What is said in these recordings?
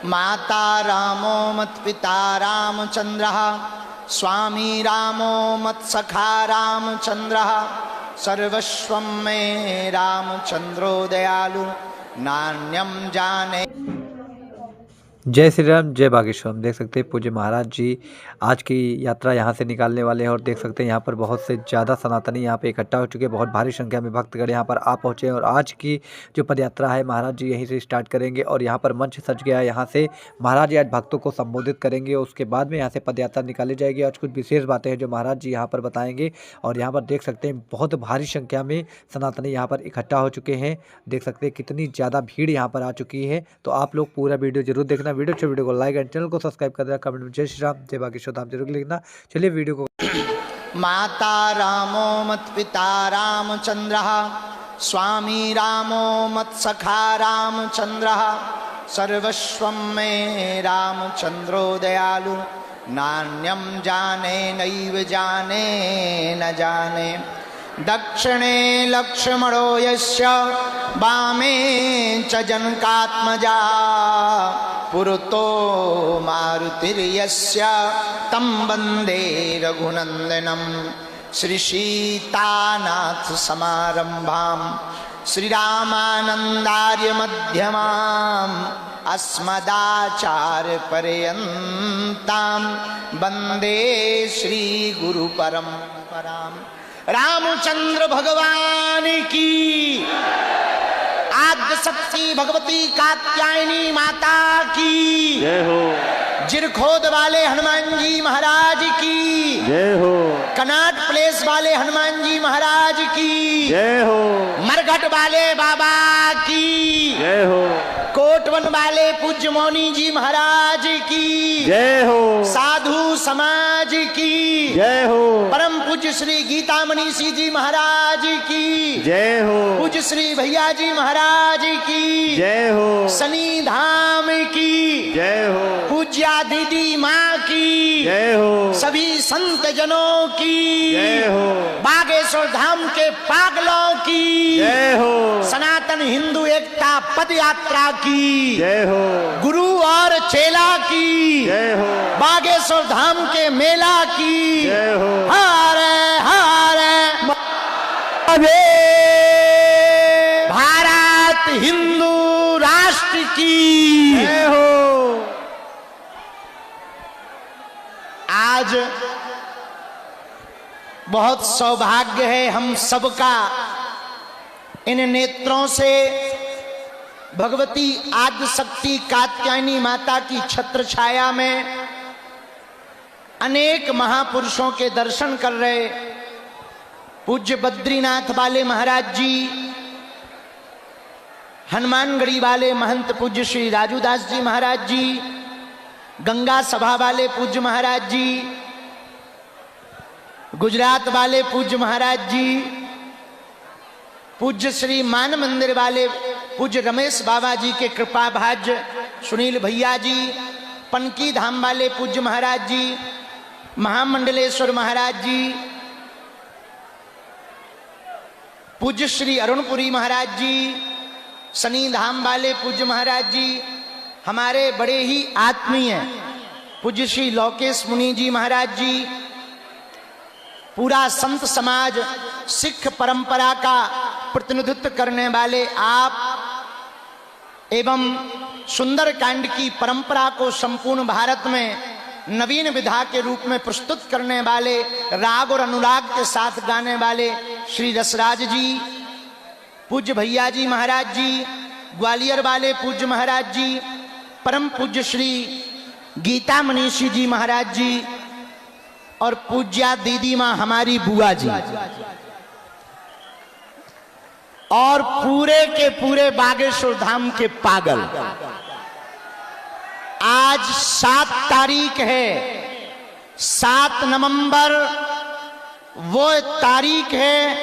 माता रामो मत्पिता रामचंद्रः, स्वामी रामो मत्सखा रामचंद्रः, सर्वस्वं मे रामचंद्रो दयालु, नान्यं जाने। जय श्री राम, जय बागेश्वर। हम देख सकते हैं पूज्य महाराज जी आज की यात्रा यहाँ से निकालने वाले हैं और देख सकते हैं यहाँ पर बहुत से ज़्यादा सनातनी यहाँ पे इकट्ठा हो चुके हैं। बहुत भारी संख्या में भक्तगण यहाँ पर आ पहुँचे हैं और आज की जो पदयात्रा है महाराज जी यहीं से स्टार्ट करेंगे और यहाँ पर मंच सज गया है। यहाँ से महाराज जी आज भक्तों को संबोधित करेंगे और उसके बाद में यहाँ से पदयात्रा निकाली जाएगी। आज कुछ विशेष बातें हैं जो महाराज जी यहाँ पर बताएंगे और यहाँ पर देख सकते हैं बहुत भारी संख्या में सनातनी यहाँ पर इकट्ठा हो चुके हैं। देख सकते हैं कितनी ज़्यादा भीड़ यहाँ पर आ चुकी है। तो आप लोग पूरा वीडियो जरूर देखना। वीडियो को लाइक एंड चैनल को सब्सक्राइब कर देना। कमेंट में जय श्री राम, जय बागेश्वर धाम जरूर लिखना। चलिए वीडियो को। माता रामो मत्पिता रामचंद्रः, स्वामी रामो मत्सखा रामचंद्रः, सर्वस्वं मे रामचंद्रो दयालु, नान्यं जाने नैव जाने न जाने। दक्षिणे लक्ष्मणो यस्य, वामे च जनकात्मजा, पुरतो मारुतिर्यस्य, तं वन्दे रघुनन्दनं। श्रीसीतानाथ समारम्भां, श्रीरामानन्दार्य मध्यमाम्, अस्मदाचार्यपर्यन्तां वन्दे श्रीगुरुपरम्पराम्। रामचंद्र भगवान की, आद्य शक्ति भगवती कात्यायनी माता की जय हो। जिरखोद वाले हनुमान जी महाराज की जय हो। कनाट प्लेस वाले हनुमान जी महाराज की जय हो। मरघट वाले बाबा की जय हो। कोटवन वाले पूज्य मौनी जी महाराज की जय हो। साधु समाज की जय हो। परम पूज्य श्री गीता मनीषी जी महाराज की जय हो। पूज्य श्री भैया जी महाराज की जय हो। शनि धाम की जय हो। पूज्या दीदी माँ की जय हो। सभी संत जनों की जय हो। बागेश्वर धाम के पागलों की जय हो। सनातन हिंदू एकता पद यात्रा की जय हो। गुरु और चेला की जय हो। बागेश्वर धाम के मेला की जय हो। हरे हरे भारत हिंदू राष्ट्र की जय हो। आज बहुत सौभाग्य है हम सबका इन नेत्रों से भगवती आद्य शक्ति कात्यायनी माता की छत्र छाया में अनेक महापुरुषों के दर्शन कर रहे। पूज्य बद्रीनाथ वाले महाराज जी, हनुमानगढ़ी वाले महंत पूज्य श्री राजूदास जी महाराज जी, गंगा सभा वाले पूज्य महाराज जी, गुजरात वाले पूज्य महाराज जी, पूज्य श्री मान मंदिर वाले पूज्य रमेश बाबा जी के कृपा भाज्य सुनील भैया जी, पनकी धाम वाले पूज्य महाराज जी, महामंडलेश्वर महाराज जी, पूज्य श्री अरुणपुरी महाराज जी, शनि धाम वाले पूज्य महाराज जी, हमारे बड़े ही आत्मीय पूज्य श्री लोकेश मुनि जी महाराज जी, पूरा संत समाज सिख परंपरा का प्रतिनिधित्व करने वाले आप एवं सुंदरकांड की परंपरा को संपूर्ण भारत में नवीन विधा के रूप में प्रस्तुत करने वाले, राग और अनुराग के साथ गाने वाले श्री रसराज जी, पूज्य भैया जी महाराज जी, ग्वालियर वाले पूज्य महाराज जी, परम पूज्य श्री गीता मनीषी जी महाराज जी और पूज्या दीदी माँ हमारी बुआ जी और पूरे के पूरे बागेश्वर धाम के पागल। आज 7 तारीख है, 7 नवंबर वो तारीख है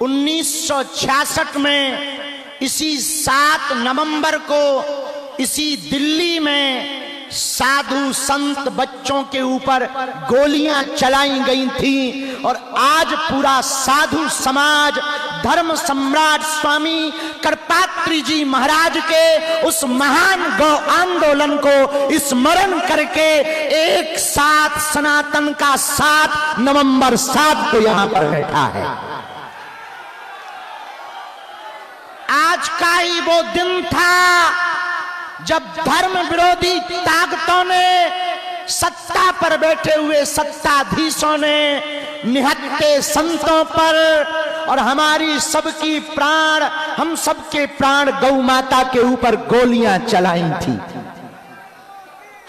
1966 में। इसी 7 नवंबर को इसी दिल्ली में साधु संत बच्चों के ऊपर गोलियां चलाई गई थी और आज पूरा साधु समाज धर्म सम्राट स्वामी करपात्री जी महाराज के उस महान गौ आंदोलन को स्मरण करके एक साथ सनातन का 7 नवंबर 7 को यहां पर बैठा है। आज का ही वो दिन था जब धर्म विरोधी ताकतों ने, सत्ता पर बैठे हुए सत्ताधीशों ने निहत्थे संतों पर और हमारी सबकी प्राण, हम सबके प्राण गौ माता के ऊपर गोलियां चलाई थी।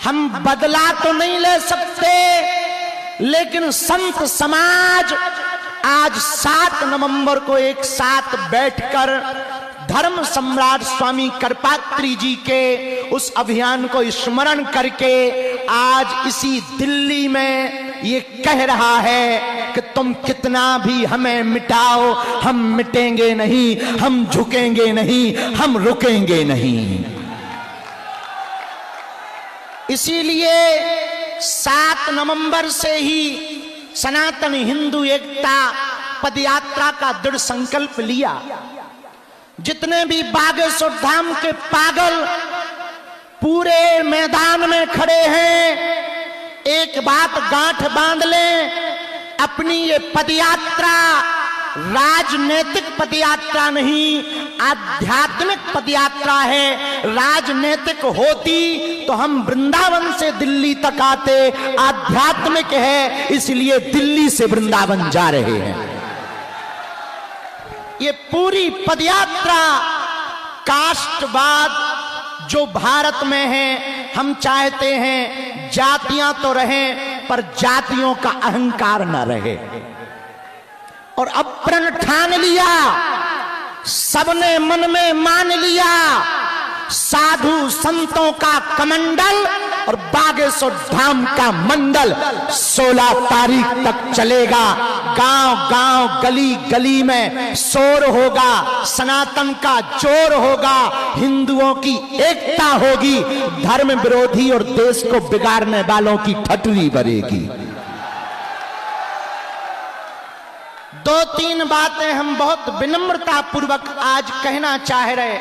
हम बदला तो नहीं ले सकते, लेकिन संत समाज आज 7 नवंबर को एक साथ बैठकर धर्म सम्राट स्वामी करपात्री जी के उस अभियान को स्मरण करके आज इसी दिल्ली में ये कह रहा है कि तुम कितना भी हमें मिटाओ, हम मिटेंगे नहीं, हम झुकेंगे नहीं, हम रुकेंगे नहीं। इसीलिए 7 नवंबर से ही सनातन हिंदू एकता पदयात्रा का दृढ़ संकल्प लिया। जितने भी बागेश्वर धाम के पागल पूरे मैदान में खड़े हैं, एक बात गांठ बांध लें, अपनी ये पदयात्रा राजनीतिक पदयात्रा नहीं, आध्यात्मिक पदयात्रा है। राजनीतिक होती तो हम वृंदावन से दिल्ली तक आते, आध्यात्मिक है इसलिए दिल्ली से वृंदावन जा रहे हैं। ये पूरी पदयात्रा कास्टवाद जो भारत में है, हम चाहते हैं जातियां तो रहें पर जातियों का अहंकार न रहे। और अब प्रण ठान लिया, सबने मन में मान लिया, साधु संतों का कमंडल और बागेश्वर धाम का मंडल 16 तारीख तक चलेगा। गांव गांव गली गली में शोर होगा, सनातन का जोर होगा, हिंदुओं की एकता होगी, धर्म विरोधी और देश को बिगाड़ने वालों की ठटरी भरेगी। 2-3 बातें हम बहुत विनम्रता पूर्वक आज कहना चाह रहे।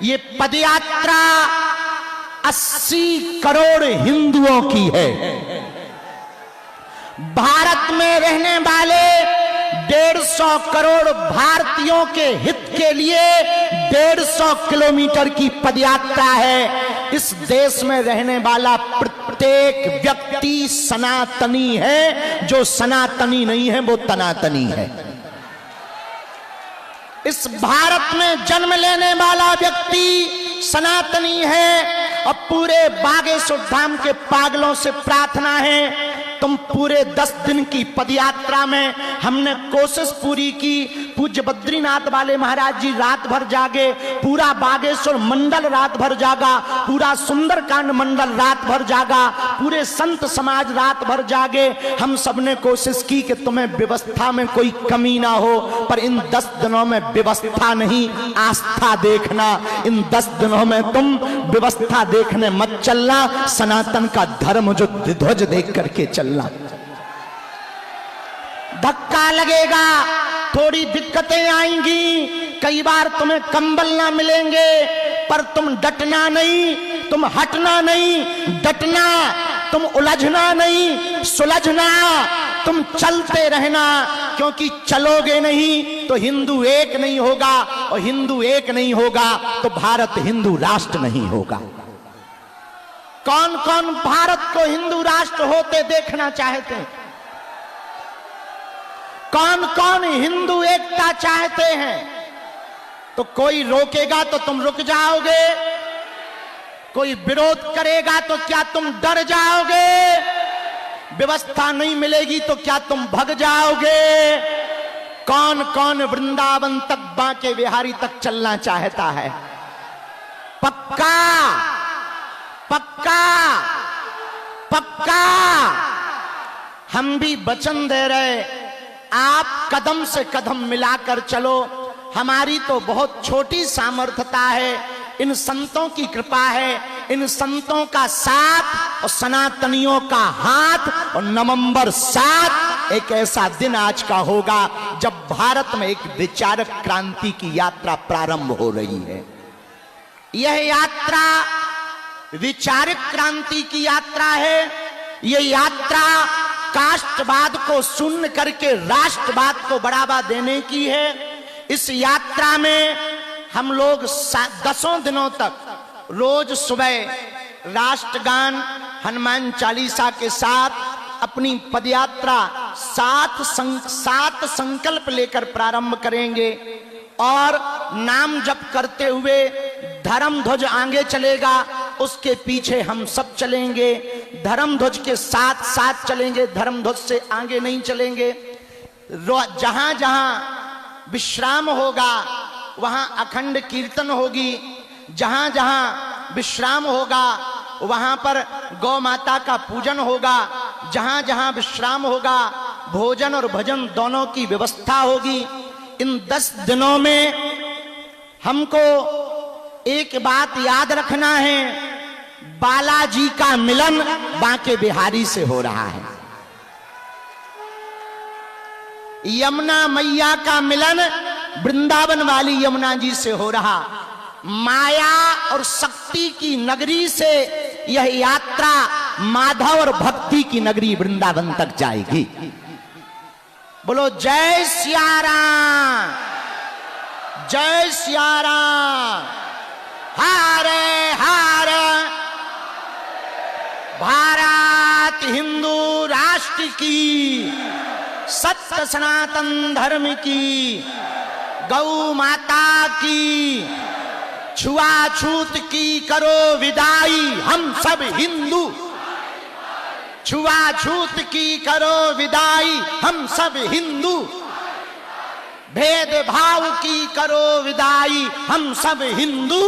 ये पदयात्रा 80 करोड़ हिंदुओं की है। भारत में रहने वाले 150 करोड़ भारतीयों के हित के लिए 150 किलोमीटर की पदयात्रा है। इस देश में रहने वाला प्रत्येक व्यक्ति सनातनी है, जो सनातनी नहीं है वो तनातनी है। इस भारत में जन्म लेने वाला व्यक्ति सनातनी है। और पूरे बागेश्वर धाम के पागलों से प्रार्थना है, तुम पूरे 10 दिन की पदयात्रा में हमने कोशिश पूरी की। पूज्य बद्रीनाथ वाले महाराज जी रात भर जागे, पूरा बागेश्वर मंडल रात भर जागा, पूरा सुंदरकांड मंडल रात भर जागा, पूरे संत समाज रात भर जागे। हम सबने कोशिश की कि तुम्हें व्यवस्था में कोई कमी ना हो, पर इन 10 दिनों में व्यवस्था नहीं, आस्था देखना। इन 10 दिनों में तुम व्यवस्था देखने मत चलना, सनातन का धर्म जो ध्वज देख करके चलना। धक्का लगेगा, थोड़ी दिक्कतें आएंगी, कई बार तुम्हें कंबल ना मिलेंगे, पर तुम डटना नहीं, तुम हटना नहीं, डटना, तुम उलझना नहीं, सुलझना, तुम चलते रहना। क्योंकि चलोगे नहीं तो हिंदू एक नहीं होगा, और हिंदू एक नहीं होगा तो भारत हिंदू राष्ट्र नहीं होगा। कौन कौन भारत को हिंदू राष्ट्र होते देखना चाहते हैं? कौन कौन हिंदू एकता चाहते हैं? तो कोई रोकेगा तो तुम रुक जाओगे, कोई विरोध करेगा तो क्या तुम डर जाओगे? व्यवस्था नहीं मिलेगी तो क्या तुम भग जाओगे? कौन कौन वृंदावन तक, बांके बिहारी तक चलना चाहता है? पक्का पक्का पक्का। हम भी वचन दे रहे, आप कदम से कदम मिलाकर चलो। हमारी तो बहुत छोटी सामर्थ्यता है, इन संतों की कृपा है, इन संतों का साथ और सनातनियों का हाथ। और नवंबर 7 एक ऐसा दिन आज का होगा जब भारत में एक विचारक क्रांति की यात्रा प्रारंभ हो रही है। यह यात्रा विचारक क्रांति की यात्रा है। यह यात्रा कास्टवाद को शून्य करके राष्ट्रवाद को बढ़ावा देने की है। इस यात्रा में हम लोग 10 दिनों तक रोज सुबह राष्ट्रगान हनुमान चालीसा के साथ अपनी पदयात्रा 7 संकल्प लेकर प्रारंभ करेंगे और नाम जप करते हुए धर्म ध्वज आगे चलेगा, उसके पीछे हम सब चलेंगे। धर्म ध्वज के साथ साथ चलेंगे, धर्म ध्वज से आगे नहीं चलेंगे। जहां जहां विश्राम होगा वहां अखंड कीर्तन होगी। जहां जहां विश्राम होगा वहां पर गौ माता का पूजन होगा। जहां जहां विश्राम होगा भोजन और भजन दोनों की व्यवस्था होगी। इन 10 दिनों में हमको एक बात याद रखना है, बालाजी का मिलन बांके बिहारी से हो रहा है। यमुना मैया का मिलन वृंदावन वाली यमुना जी से हो रहा। माया और शक्ति की नगरी से यह यात्रा माधव और भक्ति की नगरी वृंदावन तक जाएगी। बोलो जय सिया राम, जय सिया राम। हरे हरे भारत हिंदू राष्ट्र की, सत्य सनातन धर्म की, गौ माता की, छुआछूत की करो विदाई, हम सब हिंदू। छुआछूत की करो विदाई, हम सब हिंदू। भेदभाव की करो विदाई, हम सब हिंदू।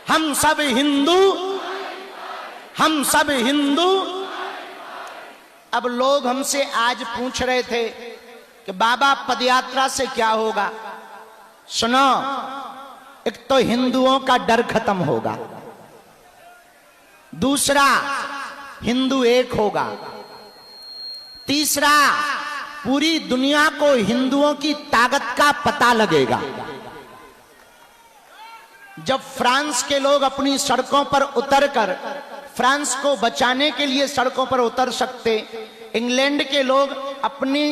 हम सब हिंदू, हम सब हिंदू। अब लोग हमसे आज पूछ रहे थे कि बाबा पदयात्रा से क्या होगा। सुनो, एक तो हिंदुओं का डर खत्म होगा, दूसरा हिंदू एक होगा, तीसरा पूरी दुनिया को हिंदुओं की ताकत का पता लगेगा। जब फ्रांस के लोग अपनी सड़कों पर उतरकर फ्रांस को बचाने के लिए सड़कों पर उतर सकते, इंग्लैंड के लोग अपनी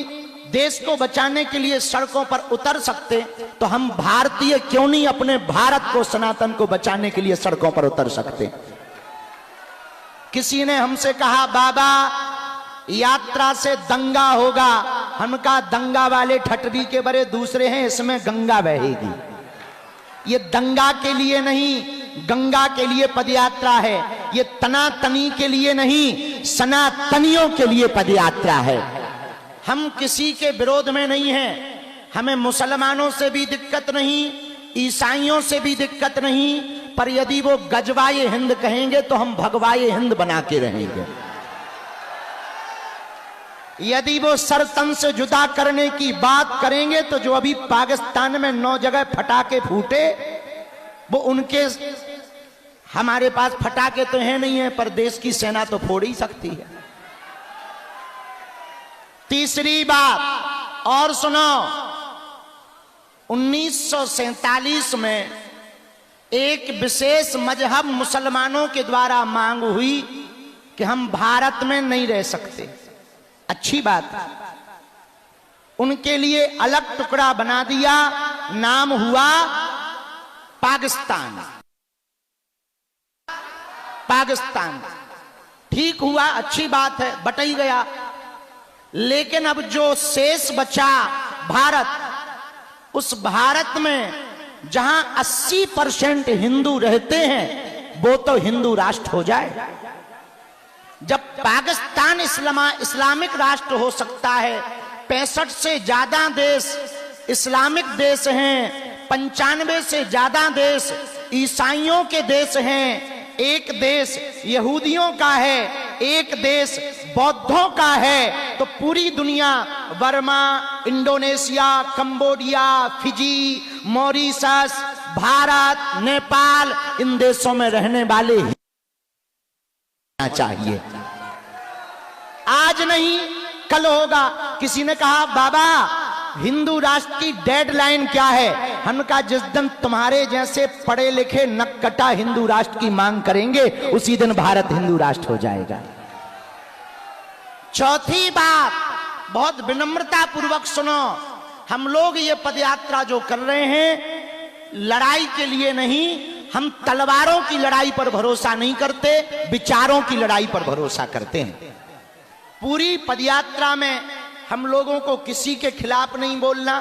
देश को बचाने के लिए सड़कों पर उतर सकते, तो हम भारतीय क्यों नहीं अपने भारत को, सनातन को बचाने के लिए सड़कों पर उतर सकते। किसी ने हमसे कहा बाबा यात्रा से दंगा होगा। हम कहा दंगा वाले ठटरी के बड़े दूसरे हैं, इसमें गंगा बहेगी। ये दंगा के लिए नहीं, गंगा के लिए पदयात्रा है। ये तनातनी के लिए नहीं, सनातनियों के लिए पदयात्रा है। हम किसी के विरोध में नहीं हैं। हमें मुसलमानों से भी दिक्कत नहीं, ईसाइयों से भी दिक्कत नहीं, पर यदि वो गजवाए हिंद कहेंगे तो हम भगवाए हिंद बना के रहेंगे। यदि वो सर तन से जुदा करने की बात करेंगे तो जो अभी पाकिस्तान में 9 जगह फटाके फूटे वो उनके, हमारे पास फटाके तो है नहीं है, पर देश की सेना तो फोड़ ही सकती है। तीसरी बात और सुनो, 1947 में एक विशेष मजहब मुसलमानों के द्वारा मांग हुई कि हम भारत में नहीं रह सकते। अच्छी बात, उनके लिए अलग टुकड़ा बना दिया, नाम हुआ पाकिस्तान। पाकिस्तान ठीक हुआ, अच्छी बात है, बट ही गया। लेकिन अब जो शेष बचा भारत, उस भारत में जहां 80% हिंदू रहते हैं वो तो हिंदू राष्ट्र हो जाए। जब पाकिस्तान इस्लामिक राष्ट्र हो सकता है, 65 से ज्यादा देश इस्लामिक देश हैं, 95 से ज्यादा देश ईसाइयों के देश हैं, एक देश यहूदियों का है, एक देश बौद्धों का है, तो पूरी दुनिया Burma, Indonesia, Cambodia, Fiji, Mauritius, Bharat, Nepal, इन देशों में रहने वाले चाहिए। आज नहीं कल होगा। किसी ने कहा बाबा हिंदू राष्ट्र की डेडलाइन क्या है? हमने कहा जिस दिन तुम्हारे जैसे पढ़े लिखे नक्कटा हिंदू राष्ट्र की मांग करेंगे उसी दिन भारत हिंदू राष्ट्र हो जाएगा। चौथी बात, बहुत विनम्रता पूर्वक सुनो, हम लोग ये पदयात्रा जो कर रहे हैं लड़ाई के लिए नहीं, हम तलवारों की लड़ाई पर भरोसा नहीं करते, विचारों की लड़ाई पर भरोसा करते हैं। पूरी पदयात्रा में हम लोगों को किसी के खिलाफ नहीं बोलना,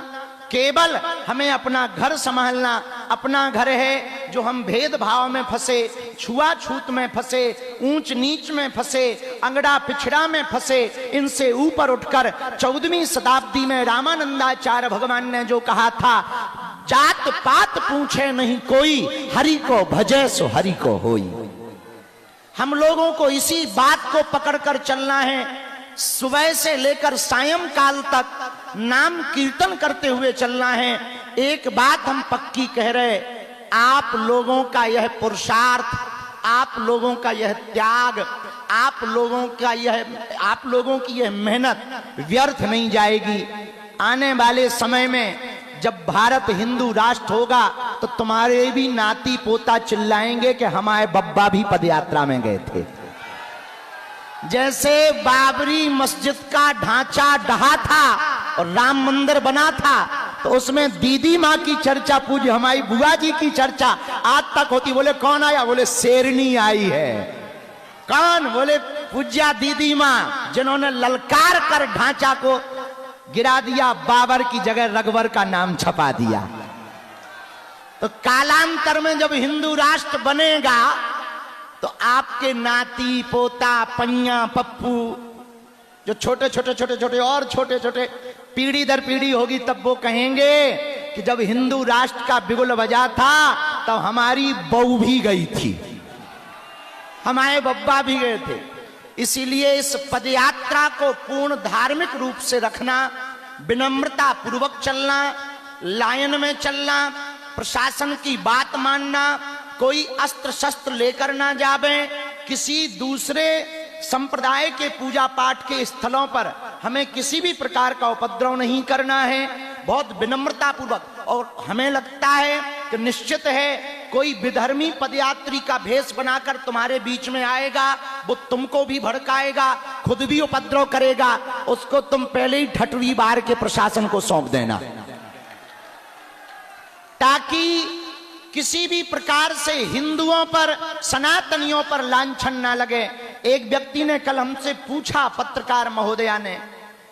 केवल हमें अपना घर संभालना। अपना घर है जो हम भेदभाव में फंसे, छुआछूत में फंसे, ऊंच नीच में फंसे, अंगड़ा पिछड़ा में फंसे, इनसे ऊपर उठकर 14वीं शताब्दी में रामानंदाचार्य भगवान ने जो कहा था, जात पात पूछे नहीं कोई, हरि को भजे सो हरि को होई। हम लोगों को इसी बात को पकड़कर चलना है। सुबह से लेकर सायंकाल तक नाम कीर्तन करते हुए चलना है। एक बात हम पक्की कह रहे, आप लोगों का यह पुरुषार्थ, आप लोगों का यह त्याग, आप लोगों की यह मेहनत व्यर्थ नहीं जाएगी। आने वाले समय में जब भारत हिंदू राष्ट्र होगा तो तुम्हारे भी नाती पोता चिल्लाएंगे कि हमारे बब्बा भी पदयात्रा में गए थे। जैसे बाबरी मस्जिद का ढांचा ढहा था और राम मंदिर बना था तो उसमें दीदी माँ की चर्चा, पूज्य हमारी बुआ जी की चर्चा आज तक होती। बोले कौन आया? बोले शेरनी आई है। कौन? बोले पूज्या दीदी माँ, जिन्होंने ललकार कर ढांचा को गिरा दिया, बाबर की जगह रघुवर का नाम छपा दिया। तो कालांतर में जब हिंदू राष्ट्र बनेगा तो आपके नाती पोता पन्या पप्पू जो छोटे छोटे पीढ़ी दर पीढ़ी होगी, तब वो कहेंगे कि जब हिंदू राष्ट्र का बिगुल बजा था तो हमारी बहू भी गई थी, हमारे बब्बा भी गए थे। इसीलिए इस पदयात्रा को पूर्ण धार्मिक रूप से रखना, विनम्रता पूर्वक चलना, लाइन में चलना, प्रशासन की बात मानना, कोई अस्त्र शस्त्र लेकर ना जावे, किसी दूसरे संप्रदाय के पूजा पाठ के स्थलों पर हमें किसी भी प्रकार का उपद्रव नहीं करना है, बहुत विनम्रता पूर्वक। और हमें लगता है कि निश्चित है कोई विधर्मी पदयात्री का भेष बनाकर तुम्हारे बीच में आएगा, वो तुमको भी भड़काएगा, खुद भी उपद्रव करेगा, उसको तुम पहले ही ठठवी बार के प्रशासन को सौंप देना, ताकि किसी भी प्रकार से हिंदुओं पर, सनातनियों पर लांछन ना लगे। एक व्यक्ति ने कल हमसे पूछा, पत्रकार महोदया ने,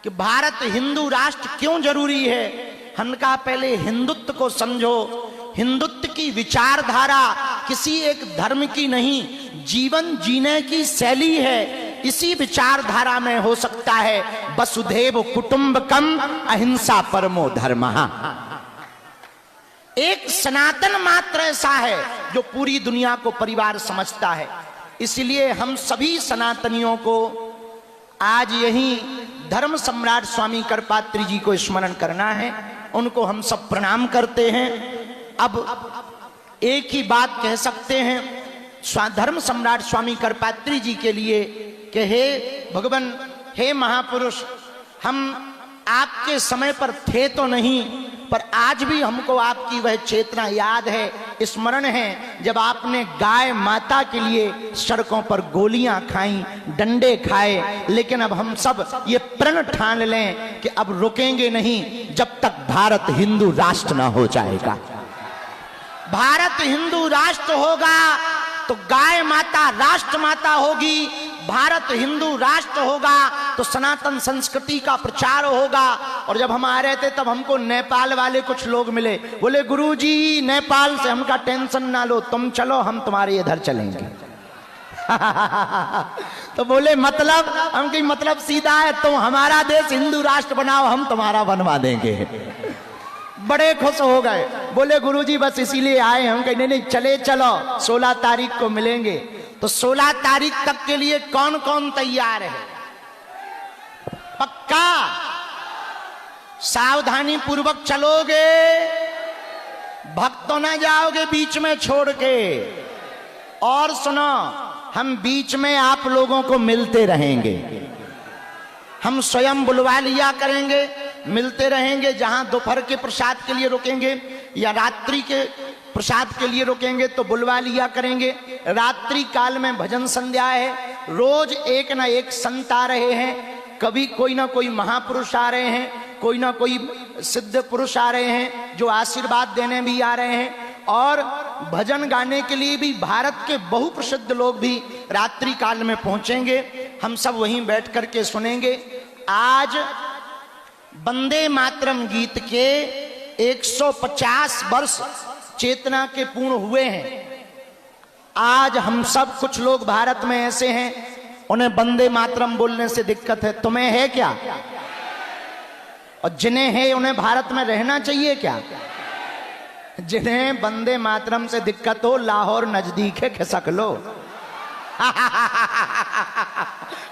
कि भारत हिंदू राष्ट्र क्यों जरूरी है? हमने कहा पहले हिंदुत्व को समझो। हिंदुत्व की विचारधारा किसी एक धर्म की नहीं, जीवन जीने की शैली है। इसी विचारधारा में हो सकता है वसुधैव कुटुंबकम अहिंसा परमो धर्मः। एक सनातन मात्र ऐसा है जो पूरी दुनिया को परिवार समझता है। इसलिए हम सभी सनातनियों को आज यही धर्म सम्राट स्वामी करपात्री जी को स्मरण करना है। उनको हम सब प्रणाम करते हैं। अब एक ही बात कह सकते हैं धर्म सम्राट स्वामी करपात्री जी के लिए कि हे भगवान, हे महापुरुष, हम आपके समय पर थे तो नहीं, पर आज भी हमको आपकी वह चेतना याद है, स्मरण है, जब आपने गाय माता के लिए सड़कों पर गोलियां खाई, डंडे खाए। लेकिन अब हम सब ये प्रण ठान लें कि अब रुकेंगे नहीं जब तक भारत हिंदू राष्ट्र ना हो जाएगा। भारत हिंदू राष्ट्र होगा तो गाय माता राष्ट्र माता होगी, भारत हिंदू राष्ट्र होगा तो सनातन संस्कृति का प्रचार होगा। और जब हम आ रहे थे तब हमको नेपाल वाले कुछ लोग मिले, बोले गुरुजी नेपाल से, हमका टेंशन ना लो, तुम चलो, हम तुम्हारे इधर चलेंगे। तो बोले मतलब? हम कहीं मतलब सीधा है, तुम हमारा देश हिंदू राष्ट्र बनाओ, हम तुम्हारा बनवा देंगे। बड़े खुश हो गए, बोले गुरुजी बस इसीलिए आए। हम कहीं नहीं, चले चलो, 16 तारीख को मिलेंगे। तो 16 तारीख तक के लिए कौन कौन तैयार है? पक्का सावधानी पूर्वक चलोगे, भक्त तो ना जाओगे बीच में छोड़ के। और सुनो, हम बीच में आप लोगों को मिलते रहेंगे, हम स्वयं बुलवा लिया करेंगे। मिलते रहेंगे। जहां दोपहर के प्रसाद के लिए रुकेंगे या रात्रि के प्रसाद के लिए रुकेंगे तो बुलवा लिया करेंगे। रात्रि काल में भजन संध्या है, रोज एक ना एक संत आ रहे हैं। कभी कोई ना कोई महापुरुष आ रहे हैं, कोई ना कोई सिद्ध पुरुष आ रहे हैं जो आशीर्वाद देने भी आ रहे हैं। और भजन गाने के लिए भी भारत के बहुप्रसिद्ध लोग भी रात्रि काल में पहुंचेंगे। हम सब वहीं बैठ करके सुनेंगे। आज वंदे मातरम गीत के 150 वर्ष चेतना के पूर्ण हुए हैं। आज हम सब कुछ लोग भारत में ऐसे हैं उन्हें वंदे मातरम बोलने से दिक्कत है। तुम्हें है क्या? और जिन्हें है उन्हें भारत में रहना चाहिए क्या? जिन्हें वंदे मातरम से दिक्कत हो, लाहौर नजदीक है, खिसक लो।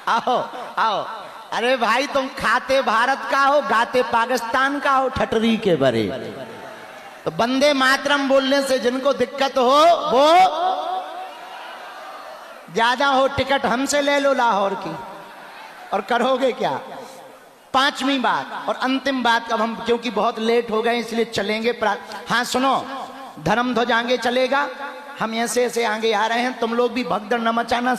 आओ आओ। अरे भाई तुम खाते भारत का हो, गाते पाकिस्तान का हो, ठटरी के बरे। तो वंदे मातरम बोलने से जिनको दिक्कत हो वो ज्यादा हो, टिकट हमसे ले लो लाहौर की। और करोगे क्या? पांचवी बात और अंतिम बात, अब हम क्योंकि बहुत लेट हो गए इसलिए चलेंगे। हाँ सुनो, धर्म ध्वज आगे चलेगा, हम ऐसे ऐसे आगे आ रहे हैं, तुम लोग भी भगदड़ न मचाना।